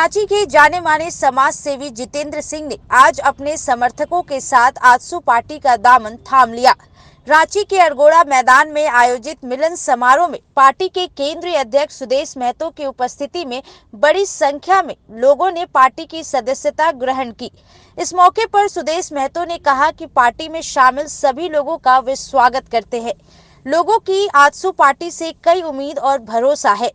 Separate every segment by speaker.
Speaker 1: रांची के जाने माने समाज सेवी जितेंद्र सिंह ने आज अपने समर्थकों के साथ आजसू पार्टी का दामन थाम लिया। रांची के अरगोड़ा मैदान में आयोजित मिलन समारोह में पार्टी के केंद्रीय अध्यक्ष सुदेश महतो की उपस्थिति में बड़ी संख्या में लोगों ने पार्टी की सदस्यता ग्रहण की। इस मौके पर सुदेश महतो ने कहा कि पार्टी में शामिल सभी लोगों का वे स्वागत करते हैं। लोगों की आजसू पार्टी से कई उम्मीद और भरोसा है।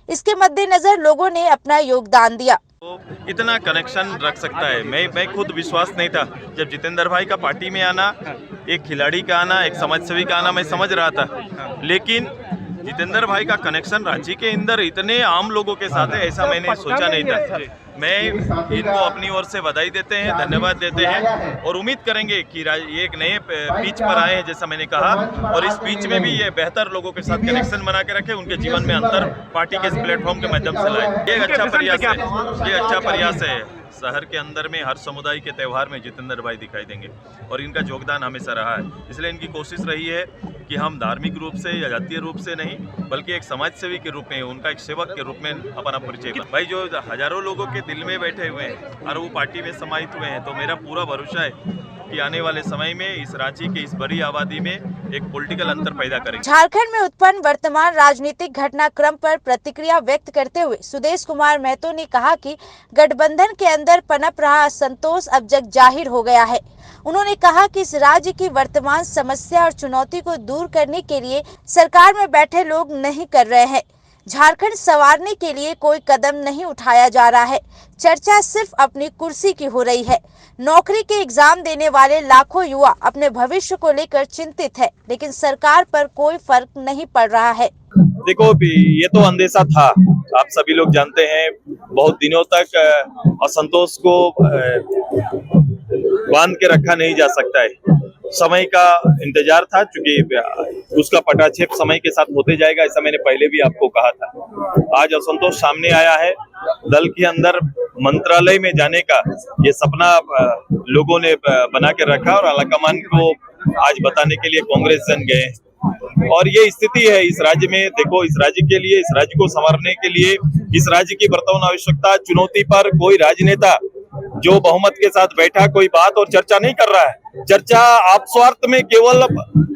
Speaker 1: इसके मद्देनजर लोगों ने अपना योगदान दिया।
Speaker 2: तो इतना कनेक्शन रख सकता है, मैं खुद विश्वास नहीं था जब जितेंद्र भाई का पार्टी में आना, एक खिलाड़ी का आना, एक समाजसेवी का आना मैं समझ रहा था, लेकिन जितेंद्र भाई का कनेक्शन रांची के अंदर इतने आम लोगों के साथ है ऐसा मैंने सोचा नहीं था। मैं इनको अपनी ओर से बधाई देते हैं, धन्यवाद देते हैं और उम्मीद करेंगे कि ये एक नए पिच पर आए हैं जैसा मैंने कहा, और इस पिच में भी ये बेहतर लोगों के साथ कनेक्शन बना के रखें, उनके जीवन में अंतर पार्टी के इस प्लेटफॉर्म के माध्यम से लाए। ये अच्छा प्रयास है। शहर के अंदर में हर समुदाय के त्यौहार में जितेंद्र भाई दिखाई देंगे और इनका योगदान हमेशा रहा है। इसलिए इनकी कोशिश रही है कि हम धार्मिक रूप से या जातीय रूप से नहीं बल्कि एक समाज सेवी के रूप में, उनका एक सेवक के रूप में अपना परिचय भाई जो हजारों लोगों के दिल में बैठे हुए हैं और वो पार्टी में समाहित हुए हैं, तो मेरा पूरा भरोसा है कि आने वाले समय में इस रांची के इस बड़ी आबादी में एक पॉलिटिकल अंतर पैदा करेंगे।
Speaker 1: झारखंड में उत्पन्न वर्तमान राजनीतिक घटनाक्रम पर प्रतिक्रिया व्यक्त करते हुए सुदेश कुमार महतो ने कहा कि गठबंधन के अंदर पनप रहा असंतोष अब जग जाहिर हो गया है। उन्होंने कहा कि इस राज्य की वर्तमान समस्या और चुनौती को दूर करने के लिए सरकार में बैठे लोग नहीं कर रहे हैं। झारखंड संवारने के लिए कोई कदम नहीं उठाया जा रहा है। चर्चा सिर्फ अपनी कुर्सी की हो रही है। नौकरी के एग्जाम देने वाले लाखों युवा अपने भविष्य को लेकर चिंतित है, लेकिन सरकार पर कोई फर्क नहीं पड़ रहा है।
Speaker 2: देखो, ये तो अंदेशा था, आप सभी लोग जानते हैं। बहुत दिनों तक असंतोष को बांध के रखा नहीं जा सकता है। समय का इंतजार था, चूंकि उसका पटाक्षेप समय के साथ होते जाएगा, ऐसा मैंने पहले भी आपको कहा था। आज असंतोष सामने आया है। दल के अंदर मंत्रालय में जाने का ये सपना लोगों ने बना के रखा और आलाकमान को आज बताने के लिए कांग्रेस जन गए, और ये स्थिति है इस राज्य में। देखो, इस राज्य के लिए, इस राज्य को संवारने के लिए, इस राज्य की वर्तमान आवश्यकता चुनौती पर कोई राजनेता जो बहुमत के साथ बैठा कोई बात और चर्चा नहीं कर रहा है। चर्चा आप स्वार्थ में केवल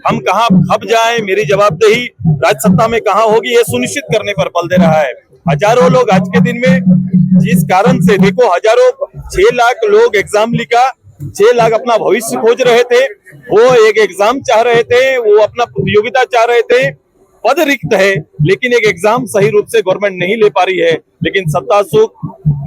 Speaker 2: हम कहाँ खप जाएं, मेरी जवाबदेही राज्य सत्ता में कहाँ होगी, ये सुनिश्चित करने पर बल दे रहा है। हजारों लोग आज के दिन में जिस कारण से, देखो, हजारों 6 लाख लोग एग्जाम लिखा, 6 लाख अपना भविष्य खोज रहे थे, वो एक एग्जाम चाह रहे थे, वो अपना प्रतियोगिता चाह रहे थे। पद रिक्त है, लेकिन एक एग्जाम सही रूप से गवर्नमेंट नहीं ले पा रही है। लेकिन सत्ता सुख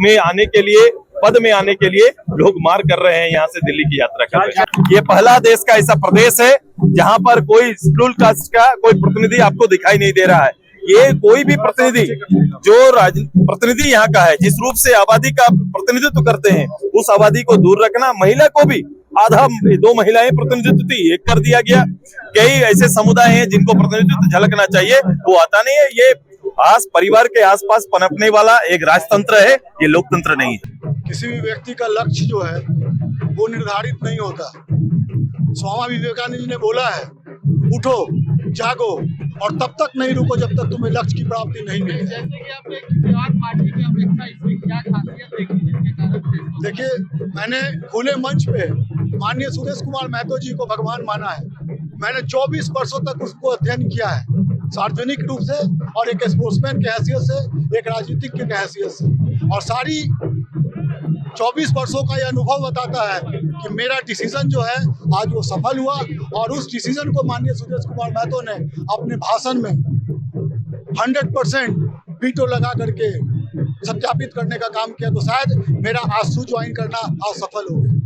Speaker 2: में आने के लिए, पद में आने के लिए लोग मार कर रहे हैं, यहाँ से दिल्ली की यात्रा कर रहे हैं। ये पहला देश का ऐसा प्रदेश है जहाँ पर कोई शेड्यूल कास्ट का कोई प्रतिनिधि आपको दिखाई नहीं दे रहा है। ये कोई भी प्रतिनिधि जो प्रतिनिधि यहाँ का है, जिस रूप से आबादी का प्रतिनिधित्व करते हैं, उस आबादी को दूर रखना। महिला को भी आधा 2 महिलाएं प्रतिनिधित्व थी, 1 कर दिया गया। कई ऐसे समुदाय हैं जिनको प्रतिनिधित्व झलकना चाहिए, वो आता नहीं है। ये परिवार के आसपास पनपने वाला एक राजतंत्र है, ये लोकतंत्र नहीं है।
Speaker 3: किसी भी व्यक्ति का लक्ष्य जो है वो निर्धारित नहीं होता। स्वामी विवेकानंद जी ने बोला है, उठो, जागो और तब तक नहीं रुको जब तक तुम्हें लक्ष्य की प्राप्ति नहीं मिले। देखिए, मैंने खुले मंच पे माननीय सुदेश कुमार महतो जी को भगवान माना है। मैंने 24 वर्षों तक उसको अध्ययन किया है, सार्वजनिक रूप से और एक स्पोर्ट्समैन के हैसियत से, एक राजनीतिक के हैसियत से। और सारी 24 वर्षों का यह अनुभव बताता है कि मेरा डिसीजन जो है आज वो सफल हुआ, और उस डिसीजन को माननीय सुदेश कुमार महतो ने अपने भाषण में 100% वीटो लगा करके सत्यापित करने का काम किया। तो शायद मेरा आजसू ज्वाइन करना आज सफल हो गया।